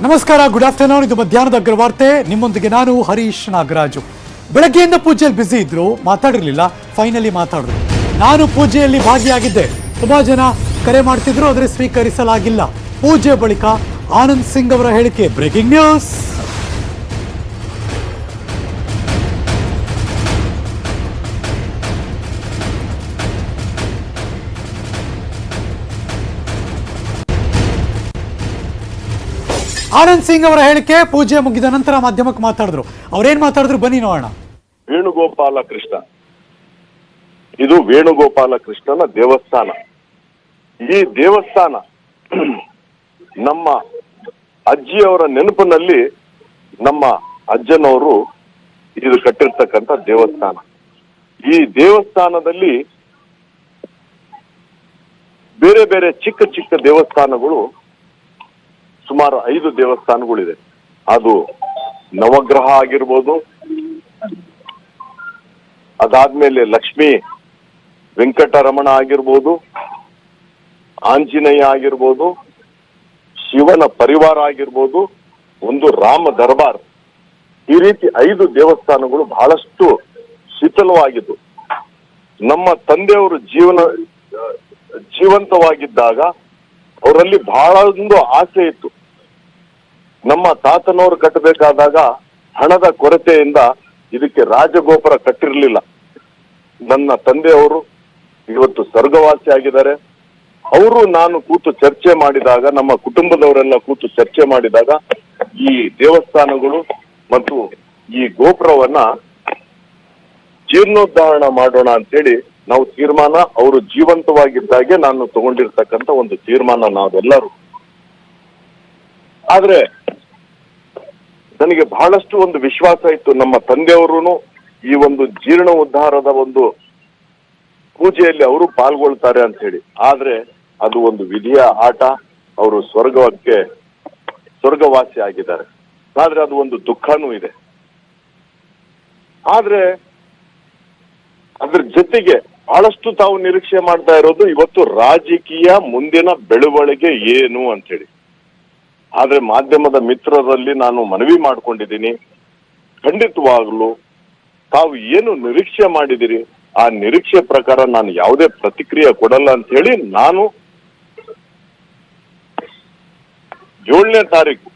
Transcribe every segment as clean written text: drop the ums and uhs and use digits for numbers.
ನಮಸ್ಕಾರ, good afternoon. ಇದು ಮಧ್ಯಾಹ್ನದ ಅಗ್ರವಾರ್ತೆ. ನಿಮ್ಮೊಂದಿಗೆ ನಾನು ಹರೀಶ್ ನಾಗರಾಜು. ಬೆಳಗ್ಗೆಯಿಂದ ಪೂಜೆಯಲ್ಲಿ ಬ್ಯುಸಿ ಇದ್ರು, ಮಾತಾಡಿರಲಿಲ್ಲ. ಫೈನಲಿ ಮಾತಾಡಿದ್ರು. ನಾನು ಪೂಜೆಯಲ್ಲಿ ಭಾಗಿಯಾಗಿದ್ದೆ. ತುಂಬಾ ಜನ ಕರೆ ಮಾಡ್ತಿದ್ರು, ಆದರೆ ಸ್ವೀಕರಿಸಲಾಗಿಲ್ಲ. ಪೂಜೆ ಬಳಿಕ ಆನಂದ್ ಸಿಂಗ್ ಅವರ ಹೇಳಿಕೆ. Breaking news. ಆನಂದ್ ಸಿಂಗ್ ಅವರ ಹೇಳಿಕೆ. ಪೂಜೆ ಮುಗಿದ ನಂತರ ಮಾಧ್ಯಮಕ್ಕೆ ಮಾತಾಡಿದ್ರು. ಅವ್ರೇನ್ ಮಾತಾಡಿದ್ರು ಬನ್ನಿ ನೋಡೋಣ. ವೇಣುಗೋಪಾಲ ಕೃಷ್ಣ, ಇದು ವೇಣುಗೋಪಾಲ ಕೃಷ್ಣನ ದೇವಸ್ಥಾನ. ಈ ದೇವಸ್ಥಾನ ನಮ್ಮ ಅಜ್ಜಿಯವರ ನೆನಪಿನಲ್ಲಿ ನಮ್ಮ ಅಜ್ಜನವರು ಇದು ಕಟ್ಟಿರ್ತಕ್ಕಂಥ ದೇವಸ್ಥಾನ. ಈ ದೇವಸ್ಥಾನದಲ್ಲಿ ಬೇರೆ ಬೇರೆ ಚಿಕ್ಕ ಚಿಕ್ಕ ದೇವಸ್ಥಾನಗಳು, ಸುಮಾರು 5 ದೇವಸ್ಥಾನಗಳಿದೆ. ಅದು ನವಗ್ರಹ ಆಗಿರ್ಬೋದು, ಅದಾದ್ಮೇಲೆ ಲಕ್ಷ್ಮೀ ವೆಂಕಟರಮಣ ಆಗಿರ್ಬೋದು, ಆಂಜನೇಯ ಆಗಿರ್ಬೋದು, ಶಿವನ ಪರಿವಾರ ಆಗಿರ್ಬೋದು, ಒಂದು ರಾಮ ದರ್ಬಾರ್. ಈ ರೀತಿ 5 ದೇವಸ್ಥಾನಗಳು ಬಹಳಷ್ಟು ಶಿಥಿಲವಾಗಿದ್ದು. ನಮ್ಮ ತಂದೆಯವರು ಜೀವಂತವಾಗಿದ್ದಾಗ ಅವರಲ್ಲಿ ಬಹಳ ಒಂದು ಆಸೆ ಇತ್ತು. ನಮ್ಮ ತಾತನವರು ಕಟ್ಟಬೇಕಾದಾಗ ಹಣದ ಕೊರತೆಯಿಂದ ಇದಕ್ಕೆ ರಾಜಗೋಪುರ ಕಟ್ಟಿರಲಿಲ್ಲ. ನನ್ನ ತಂದೆಯವರು ಇವತ್ತು ಸ್ವರ್ಗವಾಸಿ ಆಗಿದ್ದಾರೆ. ಅವರು ನಾನು ಕೂತು ಚರ್ಚೆ ಮಾಡಿದಾಗ, ನಮ್ಮ ಕುಟುಂಬದವರೆಲ್ಲ ಕೂತು ಚರ್ಚೆ ಮಾಡಿದಾಗ, ಈ ದೇವಸ್ಥಾನಗಳು ಮತ್ತು ಈ ಗೋಪುರವನ್ನ ಜೀರ್ಣೋದ್ಧಾರಣ ಮಾಡೋಣ ಅಂತೇಳಿ ನಾವು ತೀರ್ಮಾನ, ಅವರು ಜೀವಂತವಾಗಿದ್ದಾಗೆ ನಾನು ತಗೊಂಡಿರ್ತಕ್ಕಂಥ ಒಂದು ತೀರ್ಮಾನ ನಾವೆಲ್ಲರೂ. ಆದ್ರೆ ನನಗೆ ಬಹಳಷ್ಟು ಒಂದು ವಿಶ್ವಾಸ ಇತ್ತು, ನಮ್ಮ ತಂದೆಯವರು ಈ ಒಂದು ಜೀರ್ಣ ಉದ್ಧಾರದ ಒಂದು ಪೂಜೆಯಲ್ಲಿ ಅವರು ಪಾಲ್ಗೊಳ್ತಾರೆ ಅಂತ ಹೇಳಿ. ಆದ್ರೆ ಅದು ಒಂದು ವಿಧಿಯ ಆಟ. ಅವರು ಸ್ವರ್ಗವಾಸಿ ಆಗಿದ್ದಾರೆ. ಆದ್ರೆ ಅದು ಒಂದು ದುಃಖನೂ ಇದೆ. ಆದ್ರೆ ಅದ್ರ ಜೊತೆಗೆ ಬಹಳಷ್ಟು ತಾವು ನಿರೀಕ್ಷೆ ಮಾಡ್ತಾ ಇರೋದು ಇವತ್ತು ರಾಜಕೀಯ ಮುಂದಿನ ಬೆಳವಣಿಗೆ ಏನು ಅಂತ ಹೇಳಿ. ಆದ್ರೆ ಮಾಧ್ಯಮದ ಮಿತ್ರರಲ್ಲಿ ನಾನು ಮನವಿ ಮಾಡ್ಕೊಂಡಿದ್ದೀನಿ, ಖಂಡಿತವಾಗ್ಲೂ ತಾವು ಏನು ನಿರೀಕ್ಷೆ ಮಾಡಿದಿರಿ ಆ ನಿರೀಕ್ಷೆ ಪ್ರಕಾರ ನಾನು ಯಾವುದೇ ಪ್ರತಿಕ್ರಿಯೆ ಕೊಡಲ್ಲ ಅಂತ ಹೇಳಿ ನಾನು 7ನೇ ತಾರೀಕು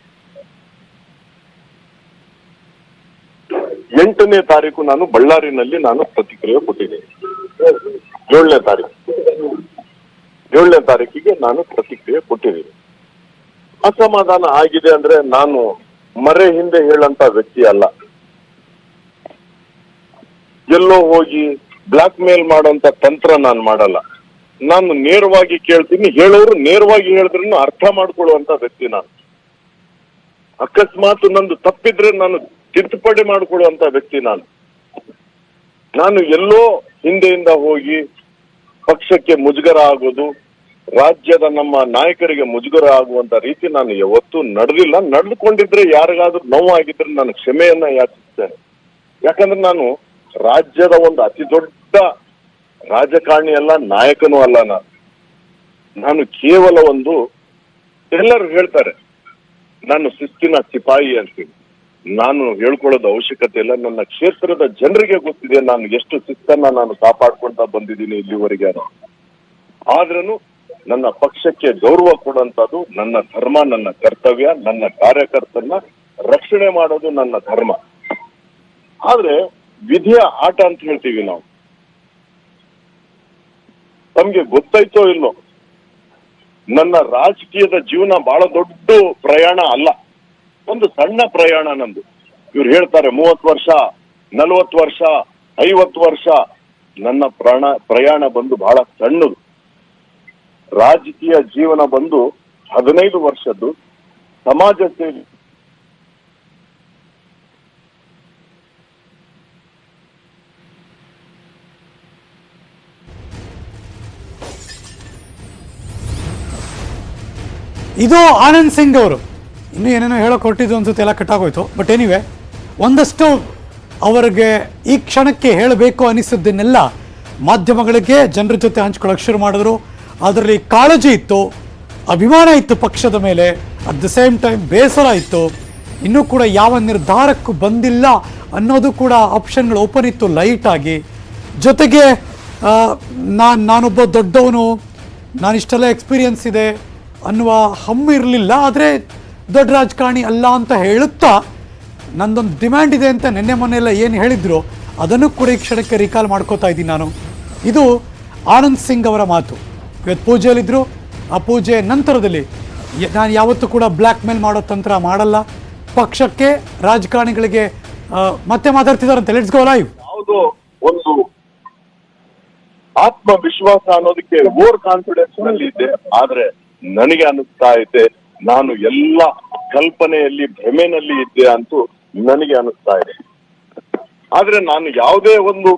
8ನೇ ತಾರೀಕು ನಾನು ಬಳ್ಳಾರಿನಲ್ಲಿ ನಾನು ಪ್ರತಿಕ್ರಿಯೆ ಕೊಟ್ಟಿದ್ದೀನಿ. 7ನೇ ತಾರೀಕಿಗೆ ನಾನು ಪ್ರತಿಕ್ರಿಯೆ ಕೊಟ್ಟಿದ್ದೀನಿ. ಅಸಮಾಧಾನ ಆಗಿದೆ ಅಂದ್ರೆ ನಾನು ಮರೆ ಹಿಂದೆ ಹೇಳಂತ ವ್ಯಕ್ತಿ ಅಲ್ಲ. ಎಲ್ಲೋ ಹೋಗಿ ಬ್ಲಾಕ್ ಮೇಲ್ ಮಾಡೋಂತ ತಂತ್ರ ನಾನು ಮಾಡಲ್ಲ. ನಾನು ನೇರವಾಗಿ ಕೇಳ್ತೀನಿ, ಹೇಳೋರು ನೇರವಾಗಿ ಹೇಳಿದ್ರು ಅರ್ಥ ಮಾಡ್ಕೊಳ್ಳುವಂತ ವ್ಯಕ್ತಿ ನಾನು. ಅಕಸ್ಮಾತ್ ನಂದು ತಪ್ಪಿದ್ರೆ ನಾನು ತಿದ್ದುಪಡಿ ಮಾಡಿಕೊಳ್ಳುವಂತ ವ್ಯಕ್ತಿ ನಾನು ಎಲ್ಲೋ ಹಿಂದೆಯಿಂದ ಹೋಗಿ ಪಕ್ಷಕ್ಕೆ ಮುಜುಗರ ಆಗೋದು, ರಾಜ್ಯದ ನಮ್ಮ ನಾಯಕರಿಗೆ ಮುಜುಗರ ಆಗುವಂತ ರೀತಿ ನಾನು ಯಾವತ್ತೂ ನಡೆದಿಲ್ಲ. ನಡೆದುಕೊಂಡಿದ್ರೆ ಯಾರಿಗಾದ್ರೂ ನೋವಾಗಿದ್ರೆ ನಾನು ಕ್ಷಮೆಯನ್ನ ಯಾಚಿಸ್ತೇನೆ. ಯಾಕಂದ್ರೆ ನಾನು ರಾಜ್ಯದ ಒಂದು ಅತಿ ದೊಡ್ಡ ರಾಜಕಾರಣಿ ಅಲ್ಲ, ನಾಯಕನೂ ಅಲ್ಲ. ನಾನು ಕೇವಲ ಒಂದು, ಎಲ್ಲರೂ ಹೇಳ್ತಾರೆ ನಾನು ಶಿಸ್ತಿನ ಸಿಪಾಯಿ ಅಂತೀನಿ. ನಾನು ಹೇಳ್ಕೊಳ್ಳೋದು ಅವಶ್ಯಕತೆ ಇಲ್ಲ. ನನ್ನ ಕ್ಷೇತ್ರದ ಜನರಿಗೆ ಗೊತ್ತಿದೆ ನಾನು ಎಷ್ಟು ಶಿಸ್ತನ್ನ ನಾನು ಕಾಪಾಡ್ಕೊಳ್ತಾ ಬಂದಿದ್ದೀನಿ ಇಲ್ಲಿವರೆಗೆ. ಆದ್ರೂ ನನ್ನ ಪಕ್ಷಕ್ಕೆ ಗೌರವ ಕೊಡುವಂತದ್ದು ನನ್ನ ಧರ್ಮ, ನನ್ನ ಕರ್ತವ್ಯ. ನನ್ನ ಕಾರ್ಯಕರ್ತರನ್ನ ರಕ್ಷಣೆ ಮಾಡೋದು ನನ್ನ ಧರ್ಮ. ಆದ್ರೆ ವಿಧಿಯ ಆಟ ಅಂತ ಹೇಳ್ತೀವಿ ನಾವು. ತಮ್ಗೆ ಗೊತ್ತಾಯ್ತೋ ಇಲ್ಲೋ, ನನ್ನ ರಾಜಕೀಯದ ಜೀವನ ಬಹಳ ದೊಡ್ಡ ಪ್ರಯಾಣ ಅಲ್ಲ, ಒಂದು ಸಣ್ಣ ಪ್ರಯಾಣ ನಂದು. ಇವ್ರು ಹೇಳ್ತಾರೆ 30 ವರ್ಷ, 40 ವರ್ಷ, 50 ವರ್ಷ. ನನ್ನ ಪ್ರಯಾಣ ಬಂದು ಬಹಳ ಸಣ್ಣದು. ರಾಜಕೀಯ ಜೀವನ ಬಂದು 15 ವರ್ಷದ್ದು. ಸಮಾಜ ಸೇವೆ, ಇದು ಆನಂದ್ ಸಿಂಗ್ ಅವರು. ಇನ್ನೂ ಏನೇನೋ ಹೇಳೋಕೆ ಹೊರಟಿದ್ದು ಅನ್ಸುತ್ತೆ, ಎಲ್ಲ ಕಟ್ಟಾಗೋಯ್ತು. ಬಟ್ ಎನಿವೆ, ಒಂದಷ್ಟು ಅವರಿಗೆ ಈ ಕ್ಷಣಕ್ಕೆ ಹೇಳಬೇಕು ಅನಿಸಿದ್ದನ್ನೆಲ್ಲ ಮಾಧ್ಯಮಗಳಿಗೆ ಜನರ ಜೊತೆ ಹಂಚ್ಕೊಳ್ಳೋಕೆ ಶುರು ಮಾಡಿದ್ರು. ಅದರಲ್ಲಿ ಕಾಳಜಿ ಇತ್ತು, ಅಭಿಮಾನ ಇತ್ತು ಪಕ್ಷದ ಮೇಲೆ. ಅಟ್ ದ ಸೇಮ್ ಟೈಮ್ ಬೇಸರ ಇತ್ತು. ಇನ್ನೂ ಕೂಡ ಯಾವ ನಿರ್ಧಾರಕ್ಕೂ ಬಂದಿಲ್ಲ ಅನ್ನೋದು ಕೂಡ ಆಪ್ಷನ್ಗಳು ಓಪನ್ ಇತ್ತು ಲೈಟ್ ಆಗಿ. ಜೊತೆಗೆ ನಾನೊಬ್ಬ ದೊಡ್ಡವನು, ನಾನಿಷ್ಟೆಲ್ಲ ಎಕ್ಸ್ಪೀರಿಯನ್ಸ್ ಇದೆ ಅನ್ನುವ ಹಮ್ಮು ಇರಲಿಲ್ಲ. ಆದರೆ ದೊಡ್ಡ ರಾಜಕಾರಣಿ ಅಲ್ಲ ಅಂತ ಹೇಳುತ್ತಾ ನಂದೊಂದು ಡಿಮ್ಯಾಂಡ್ ಇದೆ ಅಂತ ನಿನ್ನೆ ಮೊನ್ನೆಲ್ಲ ಏನು ಹೇಳಿದ್ರು ಅದನ್ನು ಕೂಡ ಈ ಕ್ಷಣಕ್ಕೆ ರೀಕಾಲ್ ಮಾಡ್ಕೋತಾ ಇದ್ದೀನಿ ನಾನು. ಇದು ಆನಂದ್ ಸಿಂಗ್ ಅವರ ಮಾತು. ಇವತ್ತು ಪೂಜೆಯಲ್ಲಿದ್ದರು. ಆ ಪೂಜೆ ನಂತರದಲ್ಲಿ ನಾನು ಯಾವತ್ತೂ ಕೂಡ ಬ್ಲ್ಯಾಕ್ ಮೇಲ್ ಮಾಡೋ ತಂತ್ರ ಮಾಡಲ್ಲ, ಪಕ್ಷಕ್ಕೆ ರಾಜಕಾರಣಿಗಳಿಗೆ ಮತ್ತೆ ಮಾತಾಡ್ತಿದ್ದಾರಂತೆ. Let's go live. ಯಾವುದೋ ಒಂದು ಆತ್ಮವಿಶ್ವಾಸ ಅನ್ನೋದಕ್ಕೆ ಓವರ್ ಕಾನ್ಫಿಡೆನ್ಸ್ ನಲ್ಲಿ ಇದೆ. ಆದ್ರೆ ನನಗೆ ಅನಿಸ್ತಾ ಇದೆ ನಾನು ಎಲ್ಲ ಕಲ್ಪನೆಯಲ್ಲಿ ಭ್ರಮೆನಲ್ಲಿ ಇದ್ದೆ ಅಂತೂ ನನಗೆ ಅನಿಸ್ತಾ ಇದೆ. ಆದ್ರೆ ನಾನು ಯಾವುದೇ ಒಂದು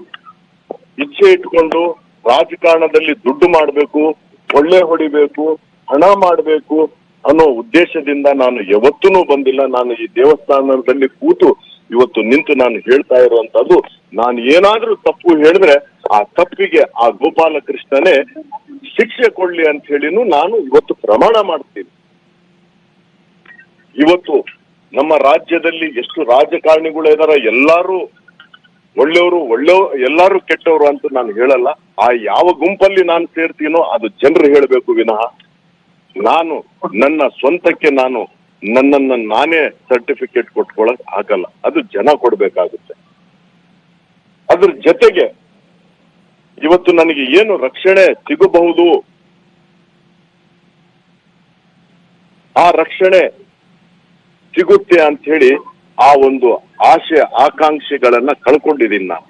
ಇಚ್ಛೆ ಇಟ್ಕೊಂಡು ರಾಜಕಾರಣದಲ್ಲಿ ದುಡ್ಡು ಮಾಡಬೇಕು, ಒಳ್ಳೆ ಹೊಡಿಬೇಕು, ಹಣ ಮಾಡಬೇಕು ಅನ್ನೋ ಉದ್ದೇಶದಿಂದ ನಾನು ಯಾವತ್ತೂ ಬಂದಿಲ್ಲ. ನಾನು ಈ ದೇವಸ್ಥಾನದಲ್ಲಿ ಕೂತು ಇವತ್ತು ನಿಂತು ನಾನು ಹೇಳ್ತಾ ಇರುವಂತದ್ದು, ನಾನು ಏನಾದ್ರೂ ತಪ್ಪು ಹೇಳಿದ್ರೆ ಆ ತಪ್ಪಿಗೆ ಆ ಗೋಪಾಲಕೃಷ್ಣನೇ ಶಿಕ್ಷೆ ಕೊಡ್ಲಿ ಅಂತ ಹೇಳಿನೂ ನಾನು ಇವತ್ತು ಪ್ರಮಾಣ ಮಾಡ್ತೀನಿ. ಇವತ್ತು ನಮ್ಮ ರಾಜ್ಯದಲ್ಲಿ ಎಷ್ಟು ರಾಜಕಾರಣಿಗಳು ಇದಾರ, ಎಲ್ಲಾರು ಒಳ್ಳೆಯವರು ಎಲ್ಲಾರು ಕೆಟ್ಟವರು ಅಂತ ನಾನು ಹೇಳಲ್ಲ. ಆ ಯಾವ ಗುಂಪಲ್ಲಿ ನಾನು ಸೇರ್ತೀನೋ ಅದು ಜನರು ಹೇಳಬೇಕು ವಿನಃ ನಾನು ನನ್ನ ಸ್ವಂತಕ್ಕೆ ನನ್ನನ್ನು ನಾನೇ ಸರ್ಟಿಫಿಕೇಟ್ ಕೊಟ್ಕೊಳಕ್ ಆಗಲ್ಲ. ಅದು ಜನ ಕೊಡ್ಬೇಕಾಗುತ್ತೆ. ಅದ್ರ ಜೊತೆಗೆ ಇವತ್ತು ನನಗೆ ಏನು ರಕ್ಷಣೆ ಸಿಗಬಹುದು, ಆ ರಕ್ಷಣೆ ಸಿಗುತ್ತೆ ಅಂತ ಹೇಳಿ ಆ ಒಂದು ಆಶೆ ಆಕಾಂಕ್ಷೆಗಳನ್ನ ಕಳ್ಕೊಂಡಿದ್ದೀನಿ ನಾನು.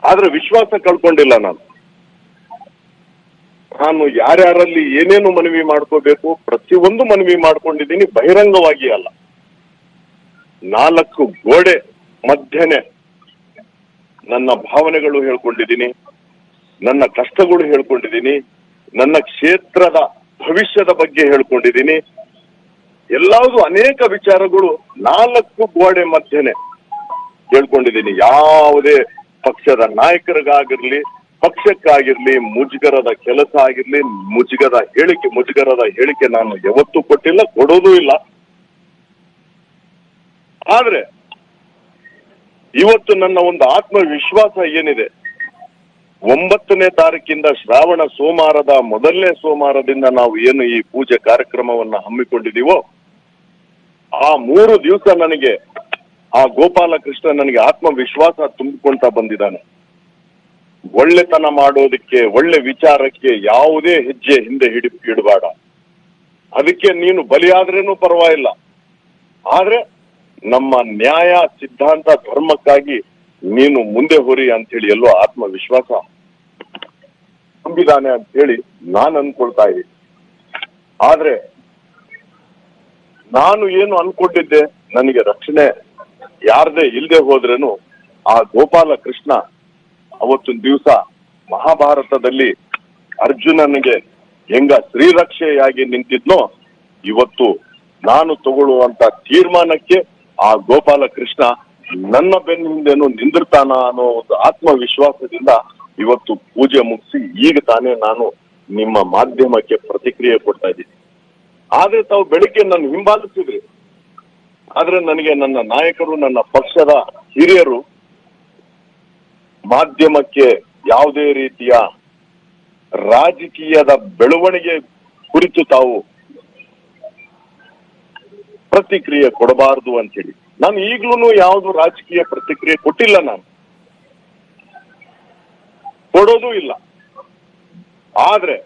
ಆದ್ರೆ ವಿಶ್ವಾಸ ಕಳ್ಕೊಂಡಿಲ್ಲ ನಾನು ಯಾರ್ಯಾರಲ್ಲಿ ಏನೇನು ಮನವಿ ಮಾಡ್ಕೋಬೇಕು ಪ್ರತಿಯೊಂದು ಮನವಿ ಮಾಡ್ಕೊಂಡಿದ್ದೀನಿ, ಬಹಿರಂಗವಾಗಿ ಅಲ್ಲ. 4 ಗೋಡೆ ಮಧ್ಯನೆ ನನ್ನ ಭಾವನೆಗಳು ಹೇಳ್ಕೊಂಡಿದ್ದೀನಿ, ನನ್ನ ಕಷ್ಟಗಳು ಹೇಳ್ಕೊಂಡಿದ್ದೀನಿ, ನನ್ನ ಕ್ಷೇತ್ರದ ಭವಿಷ್ಯದ ಬಗ್ಗೆ ಹೇಳ್ಕೊಂಡಿದ್ದೀನಿ. ಎಲ್ಲಾವುದು ಅನೇಕ ವಿಚಾರಗಳು 4 ಗೋಡೆ ಮಧ್ಯನೆ ಹೇಳ್ಕೊಂಡಿದ್ದೀನಿ. ಯಾವುದೇ ಪಕ್ಷದ ನಾಯಕರಿಗಾಗಿರ್ಲಿ, ಪಕ್ಷಕ್ಕಾಗಿರ್ಲಿ, ಮುಜುಗರದ ಕೆಲಸ ಆಗಿರ್ಲಿ, ಮುಜುಗರದ ಹೇಳಿಕೆ ನಾನು ಯಾವತ್ತೂ ಕೊಟ್ಟಿಲ್ಲ, ಕೊಡೋದೂ ಇಲ್ಲ. ಆದ್ರೆ ಇವತ್ತು ನನ್ನ ಒಂದು ಆತ್ಮವಿಶ್ವಾಸ ಏನಿದೆ, 9ನೇ ತಾರೀಕಿಂದ ಶ್ರಾವಣ ಸೋಮವಾರದ ಮೊದಲನೇ ಸೋಮವಾರದಿಂದ ನಾವು ಏನು ಈ ಪೂಜೆ ಕಾರ್ಯಕ್ರಮವನ್ನ ಹಮ್ಮಿಕೊಂಡಿದೀವೋ ಆ 3 ದಿವಸ ನನಗೆ ಆ ಗೋಪಾಲಕೃಷ್ಣ ನನಗೆ ಆತ್ಮವಿಶ್ವಾಸ ತುಂಬಿಕೊಂತ ಬಂದಿದ್ದಾನೆ. ಒಳ್ಳೆತನ ಮಾಡೋದಕ್ಕೆ, ಒಳ್ಳೆ ವಿಚಾರಕ್ಕೆ ಯಾವುದೇ ಹೆಜ್ಜೆ ಹಿಂದೆ ಇಡಬೇಡ. ಅದಕ್ಕೆ ನೀನು ಬಲಿಯಾದ್ರೇನು ಪರವಾಗಿಲ್ಲ, ಆದ್ರೆ ನಮ್ಮ ನ್ಯಾಯ ಸಿದ್ಧಾಂತ ಧರ್ಮಕ್ಕಾಗಿ ನೀನು ಮುಂದೆ ಹೊರಿ ಅಂತ ಹೇಳಿ ಎಲ್ಲೋ ಆತ್ಮವಿಶ್ವಾಸ ತುಂಬಿದಾನೆ ಅಂತ ಹೇಳಿ ನಾನು ಅನ್ಕೊಳ್ತಾ ಇದ್ದೀನಿ. ಆದ್ರೆ ನಾನು ಏನು ಅನ್ಕೊಂಡಿದ್ದೆ, ನನಗೆ ರಕ್ಷಣೆ ಯಾರದೇ ಇಲ್ಲದೆ ಹೋದ್ರೇನು ಆ ಗೋಪಾಲಕೃಷ್ಣ ಅವತ್ತೊಂದು ದಿವಸ ಮಹಾಭಾರತದಲ್ಲಿ ಅರ್ಜುನನಿಗೆ ಹೆಂಗ ಶ್ರೀರಕ್ಷೆಯಾಗಿ ನಿಂತಿದ್ನೋ, ಇವತ್ತು ನಾನು ತಗೊಳ್ಳುವಂತ ತೀರ್ಮಾನಕ್ಕೆ ಆ ಗೋಪಾಲಕೃಷ್ಣ ನನ್ನ ಬೆನ್ನ ಹಿಂದೆನು ನಿಂದಿರ್ತಾನ ಅನ್ನೋ ಒಂದು ಆತ್ಮವಿಶ್ವಾಸದಿಂದ ಇವತ್ತು ಪೂಜೆ ಮುಗಿಸಿ ಈಗ ತಾನೇ ನಾನು ನಿಮ್ಮ ಮಾಧ್ಯಮಕ್ಕೆ ಪ್ರತಿಕ್ರಿಯೆ ಕೊಡ್ತಾ ಇದ್ದೀನಿ. ಆದ್ರೆ ತಾವು ಬೆಳಿಗ್ಗೆ ನನ್ನ ಹಿಂಬಾಲಿಸಿದ್ರಿ, ಆದ್ರೆ ನನಗೆ ನನ್ನ ನಾಯಕರು, ನನ್ನ ಪಕ್ಷದ ಹಿರಿಯರು ಮಾಧ್ಯಮಕ್ಕೆ ಯಾವುದೇ ರೀತಿಯ ರಾಜಕೀಯದ ಬೆಳವಣಿಗೆ ಕುರಿತು ತಾವು ಪ್ರತಿಕ್ರಿಯೆ ಕೊಡಬಾರದು ಅಂತ ಹೇಳಿ ನಾನು ಈಗ್ಲೂ ಯಾವುದು ರಾಜಕೀಯ ಪ್ರತಿಕ್ರಿಯೆ ಕೊಟ್ಟಿಲ್ಲ, ನಾನು ಕೊಡೋದೂ ಇಲ್ಲ. ಆದ್ರೆ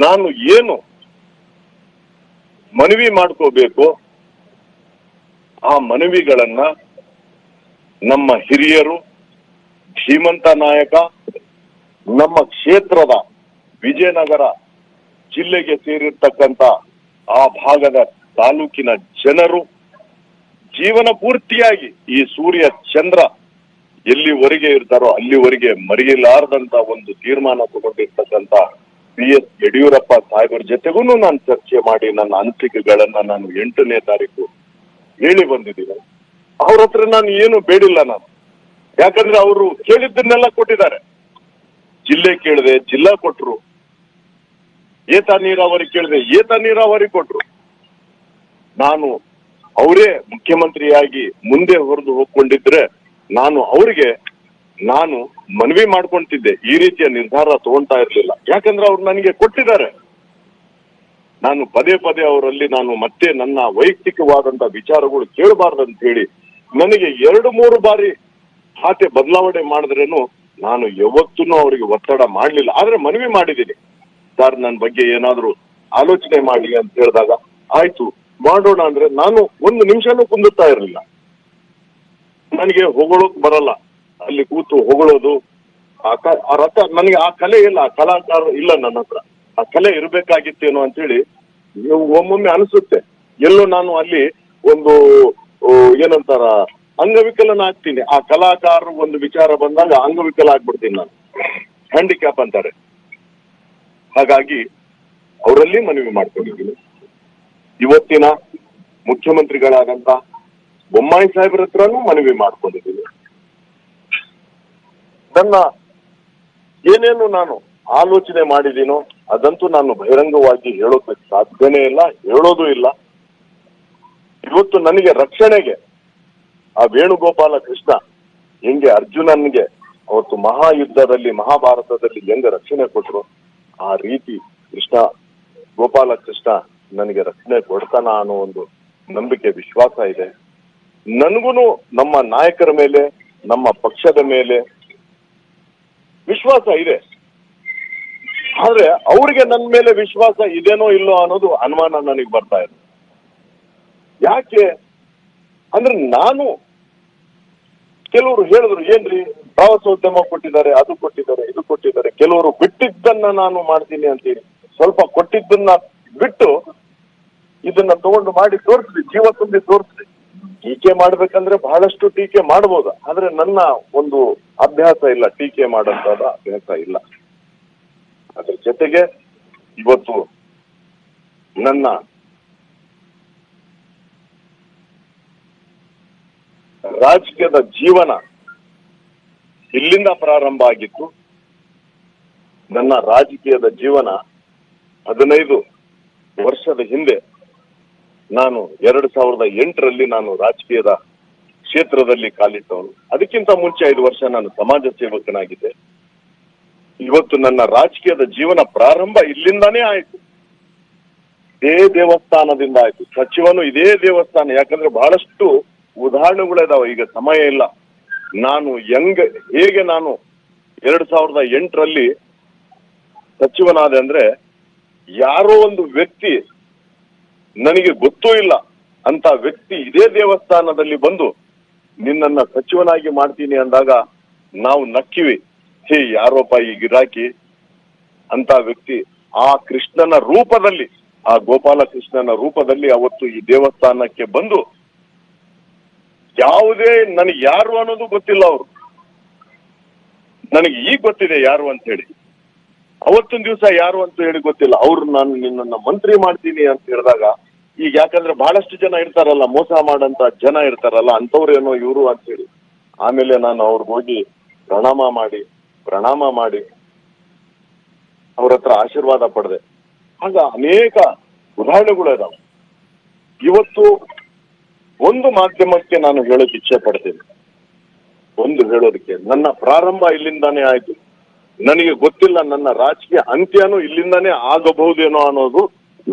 ನಾನು ಏನು ಮನವಿ ಮಾಡ್ಕೋಬೇಕು ಆ ಮನವಿಗಳನ್ನ ನಮ್ಮ ಹಿರಿಯರು, ಶ್ರೀಮಂತ ನಾಯಕ, ನಮ್ಮ ಕ್ಷೇತ್ರದ ವಿಜಯನಗರ ಜಿಲ್ಲೆಗೆ ಸೇರಿರ್ತಕ್ಕಂಥ ಆ ಭಾಗದ ತಾಲೂಕಿನ ಜನರು ಜೀವನ ಪೂರ್ತಿಯಾಗಿ ಈ ಸೂರ್ಯ ಚಂದ್ರ ಎಲ್ಲಿವರೆಗೆ ಇರ್ತಾರೋ ಅಲ್ಲಿವರೆಗೆ ಮರೆಯಲಾರದಂತ ಒಂದು ತೀರ್ಮಾನ ತಗೊಂಡಿರ್ತಕ್ಕಂಥ BS ಯಡಿಯೂರಪ್ಪ ಸಾಹೇಬರ ಜೊತೆಗೂ ನಾನು ಚರ್ಚೆ ಮಾಡಿ ನನ್ನ ಅನಿಸಿಕೆಗಳನ್ನ ನಾನು 8ನೇ ತಾರೀಕು ಹೇಳಿ ಬಂದಿದ್ದೀನಿ. ಅವ್ರ ಹತ್ರ ನಾನು ಏನು ಬೇಡಿಲ್ಲ ನಾನು, ಯಾಕಂದ್ರೆ ಅವರು ಕೇಳಿದ್ದನ್ನೆಲ್ಲ ಕೊಟ್ಟಿದ್ದಾರೆ. ಜಿಲ್ಲೆ ಕೇಳಿದೆ, ಜಿಲ್ಲಾ ಕೊಟ್ರು, ಏತ ನೀರಾವರಿ ಕೇಳಿದೆ, ಏತ ನೀರಾವರಿ ಕೊಟ್ರು. ನಾನು ಅವರೇ ಮುಖ್ಯಮಂತ್ರಿಯಾಗಿ ಮುಂದೆ ಹೊರದು ಹೋಗ್ಕೊಂಡಿದ್ರೆ ನಾನು ಮನವಿ ಮಾಡ್ಕೊಂತಿದ್ದೆ, ಈ ರೀತಿಯ ನಿರ್ಧಾರ ತಗೊಂತಾ ಇರ್ಲಿಲ್ಲ. ಯಾಕಂದ್ರೆ ಅವ್ರು ನನಗೆ ಕೊಟ್ಟಿದ್ದಾರೆ. ನಾನು ಪದೇ ಪದೇ ಅವರಲ್ಲಿ ನಾನು ಮತ್ತೆ ನನ್ನ ವೈಯಕ್ತಿಕವಾದಂತ ವಿಚಾರಗಳು ಕೇಳಬಾರ್ದಂತ ಹೇಳಿ ನನಗೆ 2-3 ಬಾರಿ ಖಾತೆ ಬದಲಾವಣೆ ಮಾಡಿದ್ರೇನು ನಾನು ಯಾವತ್ತೂ ಅವರಿಗೆ ಒತ್ತಡ ಮಾಡ್ಲಿಲ್ಲ. ಆದ್ರೆ ಮನವಿ ಮಾಡಿದ್ದೀನಿ, ಸರ್ ನನ್ನ ಬಗ್ಗೆ ಏನಾದ್ರು ಆಲೋಚನೆ ಮಾಡಿ ಅಂತ ಹೇಳಿದಾಗ ಆಯ್ತು ಮಾಡೋಣ ಅಂದ್ರೆ ನಾನು 1 ನಿಮಿಷನೂ ಕುಂದುತ್ತಾ ಇರಲಿಲ್ಲ. ನನಗೆ ಹೊಗಳೋಕ್ ಬರಲ್ಲ, ಅಲ್ಲಿ ಕೂತು ಹೊಗಳೋದು ಆ ರಥ ನನಗೆ ಆ ಕಲೆ ಇಲ್ಲ, ಆ ಕಲಾಕಾರ ಇಲ್ಲ ನನ್ನ ಹತ್ರ. ಆ ಕಲೆ ಇರ್ಬೇಕಾಗಿತ್ತೇನೋ ಅಂತ ಹೇಳಿ ಒಮ್ಮೊಮ್ಮೆ ಅನಿಸುತ್ತೆ. ಎಲ್ಲೋ ನಾನು ಅಲ್ಲಿ ಒಂದು ಏನಂತಾರ ಅಂಗವಿಕಲನ ಆಗ್ತೀನಿ. ಆ ಕಲಾಕಾರ ಒಂದು ವಿಚಾರ ಬಂದಾಗ ಅಂಗವಿಕಲ ಆಗ್ಬಿಡ್ತೀನಿ ನಾನು, ಹ್ಯಾಂಡಿಕ್ಯಾಪ್ ಅಂತಾರೆ. ಹಾಗಾಗಿ ಅವರಲ್ಲಿ ಮನವಿ ಮಾಡ್ಕೊಂಡಿದ್ದೀನಿ. ಇವತ್ತಿನ ಮುಖ್ಯಮಂತ್ರಿಗಳಾದಂತ ಬೊಮ್ಮಾಯಿ ಸಾಹೇಬ್ರ ಹತ್ರನೂ ಮನವಿ ಮಾಡ್ಕೊಂಡಿದ್ದೀನಿ. ನನ್ನ ಏನೇನು ನಾನು ಆಲೋಚನೆ ಮಾಡಿದ್ದೀನೋ ಅದಂತೂ ನಾನು ಬಹಿರಂಗವಾಗಿ ಹೇಳೋಕೆ ಸಾಧ್ಯನೇ ಇಲ್ಲ, ಹೇಳೋದು ಇಲ್ಲ. ಇವತ್ತು ನನಗೆ ರಕ್ಷಣೆಗೆ ಆ ವೇಣುಗೋಪಾಲ ಕೃಷ್ಣ ಹೆಂಗೆ ಅರ್ಜುನನ್ಗೆ ಅವತ್ತು ಮಹಾಯುದ್ಧದಲ್ಲಿ ಮಹಾಭಾರತದಲ್ಲಿ ಹೆಂಗೆ ರಕ್ಷಣೆ ಕೊಟ್ರು, ಆ ರೀತಿ ಗೋಪಾಲ ಕೃಷ್ಣ ನನಗೆ ರಕ್ಷಣೆ ಕೊಡ್ತಾನ ಅನ್ನೋ ಒಂದು ನಂಬಿಕೆ ವಿಶ್ವಾಸ ಇದೆ. ನನಗೂ ನಮ್ಮ ನಾಯಕರ ಮೇಲೆ ನಮ್ಮ ಪಕ್ಷದ ಮೇಲೆ ವಿಶ್ವಾಸ ಇದೆ. ಆದ್ರೆ ಅವ್ರಿಗೆ ನನ್ನ ಮೇಲೆ ವಿಶ್ವಾಸ ಇದೇನೋ ಇಲ್ಲೋ ಅನ್ನೋದು ಅನುಮಾನ ನನಗೆ ಬರ್ತಾ ಇದೆ. ಯಾಕೆ ಅಂದ್ರೆ ನಾನು ಕೆಲವರು ಹೇಳಿದ್ರು, ಏನ್ರಿ ಪ್ರವಾಸೋದ್ಯಮ ಕೊಟ್ಟಿದ್ದಾರೆ, ಅದು ಕೊಟ್ಟಿದ್ದಾರೆ, ಇದು ಕೊಟ್ಟಿದ್ದಾರೆ. ಕೆಲವರು ಬಿಟ್ಟಿದ್ದನ್ನ ನಾನು ಮಾಡ್ತೀನಿ ಅಂತೀನಿ. ಸ್ವಲ್ಪ ಕೊಟ್ಟಿದ್ದನ್ನ ಬಿಟ್ಟು ಇದನ್ನ ತಗೊಂಡು ಮಾಡಿ ತೋರಿಸ್ರಿ, ಜೀವ ತುಂಬಿ ತೋರಿಸ್ರಿ. ಟೀಕೆ ಮಾಡ್ಬೇಕಂದ್ರೆ ಬಹಳಷ್ಟು ಟೀಕೆ ಮಾಡ್ಬೋದು, ಆದ್ರೆ ನನ್ನ ಒಂದು ಅಭ್ಯಾಸ ಇಲ್ಲ, ಟೀಕೆ ಮಾಡೋಂಥದ್ದು ಅಭ್ಯಾಸ ಇಲ್ಲ. ಅದ್ರ ಜೊತೆಗೆ ಇವತ್ತು ನನ್ನ ರಾಜಕೀಯದ ಜೀವನ ಇಲ್ಲಿಂದ ಪ್ರಾರಂಭ ಆಗಿತ್ತು. ನನ್ನ ರಾಜಕೀಯದ ಜೀವನ 15 ವರ್ಷದ ಹಿಂದೆ ನಾನು 2008ರಲ್ಲಿ ನಾನು ರಾಜಕೀಯದ ಕ್ಷೇತ್ರದಲ್ಲಿ ಕಾಲಿಟ್ಟವನು. ಅದಕ್ಕಿಂತ ಮುಂಚೆ 5 ವರ್ಷ ನಾನು ಸಮಾಜ ಸೇವಕನಾಗಿದ್ದೆ. ಇವತ್ತು ನನ್ನ ರಾಜಕೀಯದ ಜೀವನ ಪ್ರಾರಂಭ ಇಲ್ಲಿಂದಾನೇ ಆಯ್ತು, ಇದೇ ದೇವಸ್ಥಾನದಿಂದ ಆಯ್ತು. ಸಚಿವನು ಇದೇ ದೇವಸ್ಥಾನ. ಯಾಕಂದ್ರೆ ಬಹಳಷ್ಟು ಉದಾಹರಣೆಗಳಿದಾವೆ, ಈಗ ಸಮಯ ಇಲ್ಲ. ನಾನು ಹೇಗೆ ನಾನು 2008ರಲ್ಲಿ ಸಚಿವನಾದೆ ಅಂದ್ರೆ, ಯಾರೋ ಒಂದು ವ್ಯಕ್ತಿ ನನಗೆ ಗೊತ್ತೂ ಇಲ್ಲ ಅಂತ ವ್ಯಕ್ತಿ ಇದೇ ದೇವಸ್ಥಾನದಲ್ಲಿ ಬಂದು ನಿನ್ನನ್ನ ಸಚಿವನಾಗಿ ಮಾಡ್ತೀನಿ ಅಂದಾಗ ನಾವು ನಕ್ಕಿವಿ, ಹೇ ಯಾರೋಪ ಈ ಗಿರಾಕಿ ಅಂತ ವ್ಯಕ್ತಿ ಆ ಕೃಷ್ಣನ ರೂಪದಲ್ಲಿ, ಆ ಗೋಪಾಲ ಕೃಷ್ಣನ ರೂಪದಲ್ಲಿ ಅವತ್ತು ಈ ದೇವಸ್ಥಾನಕ್ಕೆ ಬಂದು, ಯಾವುದೇ ನನಗೆ ಯಾರು ಅನ್ನೋದು ಗೊತ್ತಿಲ್ಲ. ಅವರು ನನಗೆ ಈಗ ಗೊತ್ತಿದೆ ಯಾರು ಅಂತ ಹೇಳಿ, ಅವತ್ತೊಂದು ದಿವಸ ಯಾರು ಅಂತ ಹೇಳಿ ಗೊತ್ತಿಲ್ಲ. ಅವ್ರು ನಾನು ನಿನ್ನನ್ನ ಮಂತ್ರಿ ಮಾಡ್ತೀನಿ ಅಂತ ಹೇಳಿದಾಗ, ಈಗ ಯಾಕಂದ್ರೆ ಬಹಳಷ್ಟು ಜನ ಇರ್ತಾರಲ್ಲ, ಮೋಸ ಮಾಡಂತ ಜನ ಇರ್ತಾರಲ್ಲ, ಅಂತವ್ರೇನೋ ಇವರು ಅಂತ ಹೇಳಿ. ಆಮೇಲೆ ನಾನು ಅವ್ರಿಗೆ ಹೋಗಿ ಪ್ರಣಾಮ ಮಾಡಿ ಅವ್ರ ಹತ್ರ ಆಶೀರ್ವಾದ ಪಡೆದೆ. ಆಗ ಅನೇಕ ಉದಾಹರಣೆಗಳು ಇದಾವೆ. ಇವತ್ತು ಒಂದು ಮಾಧ್ಯಮಕ್ಕೆ ನಾನು ಹೇಳೋಕೆ ಇಚ್ಛೆ ಪಡ್ತೀನಿ, ಹೇಳೋದಕ್ಕೆ ನನ್ನ ಪ್ರಾರಂಭ ಇಲ್ಲಿಂದಾನೇ ಆಯ್ತು. ನನಗೆ ಗೊತ್ತಿಲ್ಲ ನನ್ನ ರಾಜಕೀಯ ಅಂತ್ಯನೂ ಇಲ್ಲಿಂದಾನೇ ಆಗಬಹುದೇನೋ ಅನ್ನೋದು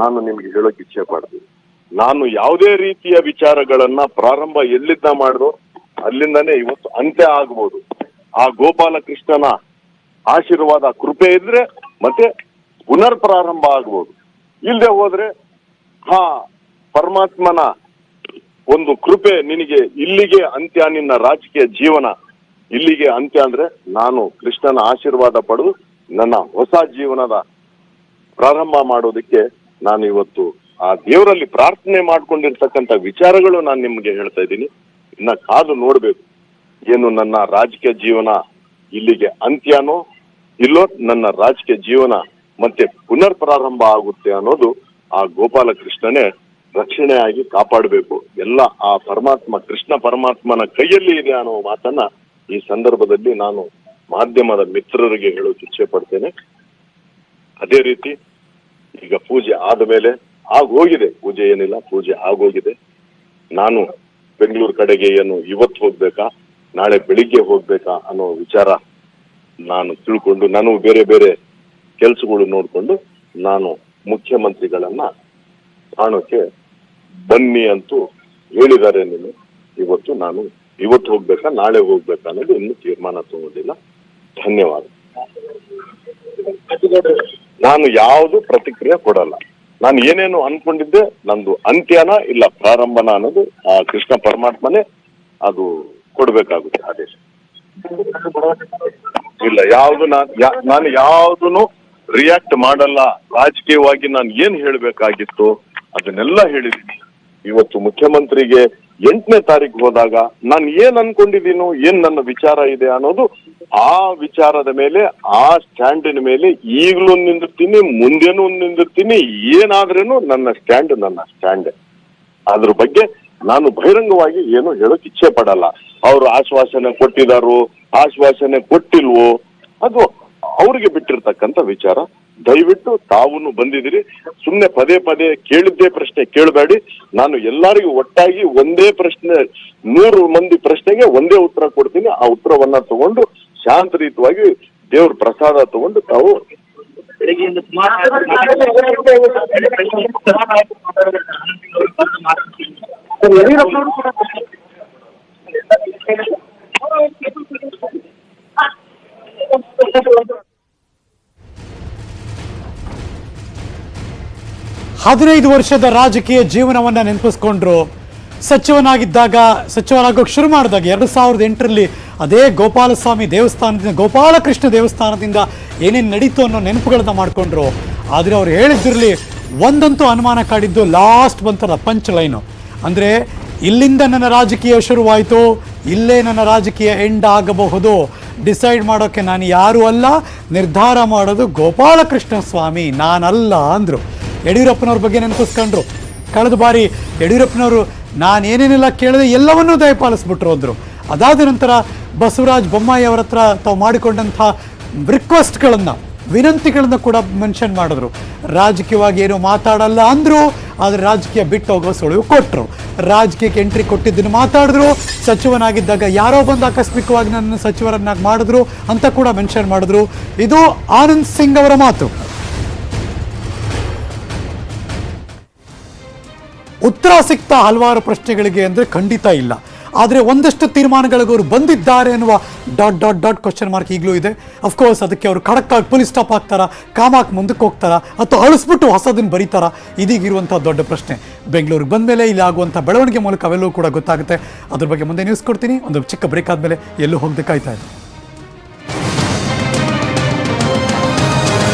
ನಾನು ನಿಮ್ಗೆ ಹೇಳೋಕೆ ಇಚ್ಛೆ ಪಡ್ತೀನಿ. ನಾನು ಯಾವುದೇ ರೀತಿಯ ವಿಚಾರಗಳನ್ನ ಪ್ರಾರಂಭ ಎಲ್ಲಿಂದ ಮಾಡಿದೋ ಅಲ್ಲಿಂದಾನೇ ಇವತ್ತು ಅಂತ್ಯ ಆಗ್ಬೋದು. ಆ ಗೋಪಾಲ ಕೃಷ್ಣನ ಆಶೀರ್ವಾದ ಕೃಪೆ ಇದ್ರೆ ಮತ್ತೆ ಪುನರ್ ಪ್ರಾರಂಭ ಆಗ್ಬೋದು. ಇಲ್ಲದೆ ಹೋದ್ರೆ ಪರಮಾತ್ಮನ ಒಂದು ಕೃಪೆ ನಿನಗೆ ಇಲ್ಲಿಗೆ ಅಂತ್ಯ, ನಿನ್ನ ರಾಜಕೀಯ ಜೀವನ ಇಲ್ಲಿಗೆ ಅಂತ್ಯ ಅಂದ್ರೆ ನಾನು ಕೃಷ್ಣನ ಆಶೀರ್ವಾದ ಪಡೆದು ನನ್ನ ಹೊಸ ಜೀವನದ ಪ್ರಾರಂಭ ಮಾಡೋದಕ್ಕೆ ನಾನು ಇವತ್ತು ಆ ದೇವರಲ್ಲಿ ಪ್ರಾರ್ಥನೆ ಮಾಡ್ಕೊಂಡಿರ್ತಕ್ಕಂಥ ವಿಚಾರಗಳು ನಾನು ನಿಮ್ಗೆ ಹೇಳ್ತಾ ಇದ್ದೀನಿ. ಇನ್ನ ಕಾದು ನೋಡ್ಬೇಕು, ಏನು ನನ್ನ ರಾಜಕೀಯ ಜೀವನ ಇಲ್ಲಿಗೆ ಅಂತ್ಯನೋ ಇಲ್ಲೋ ನನ್ನ ರಾಜಕೀಯ ಜೀವನ ಮತ್ತೆ ಪುನರ್ ಪ್ರಾರಂಭ ಆಗುತ್ತೆ ಅನ್ನೋದು ಆ ಗೋಪಾಲ ಕೃಷ್ಣನೇ ರಕ್ಷಣೆಯಾಗಿ ಕಾಪಾಡಬೇಕು. ಎಲ್ಲ ಆ ಪರಮಾತ್ಮ ಕೃಷ್ಣ ಪರಮಾತ್ಮನ ಕೈಯಲ್ಲಿ ಇದೆ ಅನ್ನೋ ಮಾತನ್ನ ಈ ಸಂದರ್ಭದಲ್ಲಿ ನಾನು ಮಾಧ್ಯಮದ ಮಿತ್ರರಿಗೆ ಹೇಳೋಕೆ ಇಚ್ಛೆ ಪಡ್ತೇನೆ. ಅದೇ ರೀತಿ ಈಗ ಪೂಜೆ ಆದ ಆಗೋಗಿದೆ, ಪೂಜೆ ಏನಿಲ್ಲ, ಪೂಜೆ ಆಗೋಗಿದೆ. ನಾನು ಬೆಂಗಳೂರು ಕಡೆಗೆ ಏನು ಇವತ್ತು ಹೋಗ್ಬೇಕಾ ನಾಳೆ ಬೆಳಿಗ್ಗೆ ಹೋಗ್ಬೇಕಾ ಅನ್ನೋ ವಿಚಾರ ನಾನು ತಿಳ್ಕೊಂಡು, ನಾನು ಬೇರೆ ಬೇರೆ ಕೆಲಸಗಳು ನೋಡ್ಕೊಂಡು ನಾನು ಮುಖ್ಯಮಂತ್ರಿಗಳನ್ನ ಕಾಣೋಕೆ ಬನ್ನಿ ಅಂತೂ ಹೇಳಿದ್ದಾರೆ. ನೀನು ನಾನು ಇವತ್ತು ಹೋಗ್ಬೇಕಾ ನಾಳೆ ಹೋಗ್ಬೇಕಾ ಅನ್ನೋದು ಇನ್ನೂ ತೀರ್ಮಾನ ತಗೊಂಡಿಲ್ಲ. ಧನ್ಯವಾದ. ನಾನು ಯಾವುದು ಪ್ರತಿಕ್ರಿಯೆ ಕೊಡಲ್ಲ. ನಾನು ಏನೇನು ಅನ್ಕೊಂಡಿದ್ದೆ ನಂದು ಅಂತ್ಯನ ಇಲ್ಲ ಪ್ರಾರಂಭನ ಅನ್ನೋದು ಆ ಕೃಷ್ಣ ಪರಮಾತ್ಮನೇ ಅದು ಕೊಡ್ಬೇಕಾಗುತ್ತೆ ಆದೇಶ. ಇಲ್ಲ ಯಾವ್ದು ನಾನು ಯಾವ್ದನ್ನು ರಿಯಾಕ್ಟ್ ಮಾಡಲ್ಲ. ರಾಜಕೀಯವಾಗಿ ನಾನು ಏನ್ ಹೇಳ್ಬೇಕಾಗಿತ್ತು ಅದನ್ನೆಲ್ಲ ಹೇಳಿದ್ದೀನಿ. ಇವತ್ತು ಮುಖ್ಯಮಂತ್ರಿಗೆ 8ನೇ ತಾರೀಕು ಹೋದಾಗ ನಾನು ಏನ್ ಅನ್ಕೊಂಡಿದ್ದೀನೋ, ಏನ್ ನನ್ನ ವಿಚಾರ ಇದೆ ಅನ್ನೋದು ಆ ವಿಚಾರದ ಮೇಲೆ, ಆ ಸ್ಟ್ಯಾಂಡಿನ ಮೇಲೆ ಈಗಲೂ ನಿಂದಿರ್ತೀನಿ, ಮುಂದೇನೂ ನಿಂದಿರ್ತೀನಿ. ಏನಾದ್ರೇನು ನನ್ನ ಸ್ಟ್ಯಾಂಡ್. ಅದ್ರ ಬಗ್ಗೆ ನಾನು ಬಹಿರಂಗವಾಗಿ ಏನು ಹೇಳೋಕ್ ಇಚ್ಛೆ ಪಡಲ್ಲ. ಅವರು ಆಶ್ವಾಸನೆ ಕೊಟ್ಟಿದಾರೋ ಆಶ್ವಾಸನೆ ಕೊಟ್ಟಿಲ್ವೋ ಅದು ಅವ್ರಿಗೆ ಬಿಟ್ಟಿರ್ತಕ್ಕಂಥ ವಿಚಾರ. ದಯವಿಟ್ಟು ತಾವು ಬಂದಿದ್ದೀರಿ, ಸುಮ್ನೆ ಪದೇ ಪದೇ ಕೇಳಿದ್ದೇ ಪ್ರಶ್ನೆ ಕೇಳಬೇಡಿ. ನಾನು ಎಲ್ಲರಿಗೂ ಒಟ್ಟಾಗಿ ಒಂದೇ ಪ್ರಶ್ನೆ, 100 ಮಂದಿ ಪ್ರಶ್ನೆಗೆ ಒಂದೇ ಉತ್ತರ ಕೊಡ್ತೀನಿ. ಆ ಉತ್ತರವನ್ನ ತಗೊಂಡು ಶಾಂತರೀತವಾಗಿ ದೇವ್ರ ಪ್ರಸಾದ ತಗೊಂಡು ತಾವು ಹದಿನೈದು ವರ್ಷದ ರಾಜಕೀಯ ಜೀವನವನ್ನ ನೆನಪಿಸ್ಕೊಂಡ್ರು. ಸಚಿವನಾಗೋಕೆ ಶುರು ಮಾಡಿದಾಗ 2008ರಲ್ಲಿ ಅದೇ ಗೋಪಾಲಸ್ವಾಮಿ ದೇವಸ್ಥಾನದಿಂದ, ಗೋಪಾಲಕೃಷ್ಣ ದೇವಸ್ಥಾನದಿಂದ ಏನೇನು ನಡೀತು ಅನ್ನೋ ನೆನಪುಗಳನ್ನ ಮಾಡ್ಕೊಂಡ್ರು. ಆದರೆ ಅವ್ರು ಹೇಳಿದ್ರಲ್ಲಿ ಒಂದಂತೂ ಅನುಮಾನ ಕಾಡಿದ್ದು, ಲಾಸ್ಟ್ ಬಂತಲ್ಲ ಪಂಚ್ ಲೈನು, ಅಂದರೆ ಇಲ್ಲಿಂದ ನನ್ನ ರಾಜಕೀಯ ಶುರುವಾಯಿತು, ಇಲ್ಲೇ ನನ್ನ ರಾಜಕೀಯ ಎಂಡ್ ಆಗಬಹುದು, ಡಿಸೈಡ್ ಮಾಡೋಕ್ಕೆ ನಾನು ಯಾರೂ ಅಲ್ಲ, ನಿರ್ಧಾರ ಮಾಡೋದು ಗೋಪಾಲಕೃಷ್ಣ ಸ್ವಾಮಿ, ನಾನಲ್ಲ ಅಂದರು. ಯಡಿಯೂರಪ್ಪನವ್ರ ಬಗ್ಗೆ ನೆನಪಿಸ್ಕೊಂಡ್ರು. ಕಳೆದ ಬಾರಿ ಯಡಿಯೂರಪ್ಪನವರು ನಾನು ಏನೇನೆಲ್ಲ ಕೇಳಿದೆ ಎಲ್ಲವನ್ನೂ ದಯಪಾಲಿಸ್ಬಿಟ್ರು ಅಂದರು. ಅದಾದ ನಂತರ ಬಸವರಾಜ ಬೊಮ್ಮಾಯಿ ಅವರ ಹತ್ರ ತಾವು ಮಾಡಿಕೊಂಡಂಥ ರಿಕ್ವೆಸ್ಟ್ಗಳನ್ನು, ವಿನಂತಿಗಳನ್ನು ಕೂಡ ಮೆನ್ಷನ್ ಮಾಡಿದ್ರು. ರಾಜಕೀಯವಾಗಿ ಏನೂ ಮಾತಾಡಲ್ಲ ಅಂದರು, ಆದರೆ ರಾಜಕೀಯ ಬಿಟ್ಟು ಹೋಗೋ ಸುಳಿವು ಕೊಟ್ಟರು. ರಾಜಕೀಯಕ್ಕೆ ಎಂಟ್ರಿ ಕೊಟ್ಟಿದ್ದನ್ನು ಮಾತಾಡಿದ್ರು. ಸಚಿವನಾಗಿದ್ದಾಗ ಯಾರೋ ಬಂದು ಆಕಸ್ಮಿಕವಾಗಿ ನನ್ನ ಸಚಿವರನ್ನಾಗಿ ಮಾಡಿದ್ರು ಅಂತ ಕೂಡ ಮೆನ್ಷನ್ ಮಾಡಿದ್ರು. ಇದು ಆನಂದ್ ಸಿಂಗ್ ಅವರ ಮಾತು. ಉತ್ತರ ಸಿಗ್ತಾ ಹಲವಾರು ಪ್ರಶ್ನೆಗಳಿಗೆ ಅಂದರೆ ಖಂಡಿತ ಇಲ್ಲ. ಆದರೆ ಒಂದಷ್ಟು ತೀರ್ಮಾನಗಳಿಗೆ ಅವರು ಬಂದಿದ್ದಾರೆ ಅನ್ನುವ ... ಕ್ವಶನ್ ಮಾರ್ಕ್ ಈಗಲೂ ಇದೆ. ಅಫ್ಕೋರ್ಸ್ ಅದಕ್ಕೆ ಅವರು ಖಡಕ್ಕಾಗಿ ಪೊಲೀಸ್ ಸ್ಟಾಪ್ ಆಗ್ತಾರಾ, ಕಾಮಾಕ್ ಮುಂದಕ್ಕೆ ಹೋಗ್ತಾರಾ, ಅಥವಾ ಅಳಿಸ್ಬಿಟ್ಟು ಹೊಸದನ್ನು ಬರೀತಾರಾ, ಇದೀಗಿರುವಂಥ ದೊಡ್ಡ ಪ್ರಶ್ನೆ. ಬೆಂಗಳೂರಿಗೆ ಬಂದ ಮೇಲೆ ಇಲ್ಲಿ ಆಗುವಂಥ ಬೆಳವಣಿಗೆ ಮೂಲಕ ಅವೆಲ್ಲವೂ ಕೂಡ ಗೊತ್ತಾಗುತ್ತೆ. ಅದ್ರ ಬಗ್ಗೆ ಮುಂದೆ ನ್ಯೂಸ್ ಕೊಡ್ತೀನಿ. ಒಂದು ಚಿಕ್ಕ ಬ್ರೇಕ್ ಆದಮೇಲೆ ಎಲ್ಲೂ ಹೋಗದೆ ಕಾಯ್ತಾ ಇದೆ.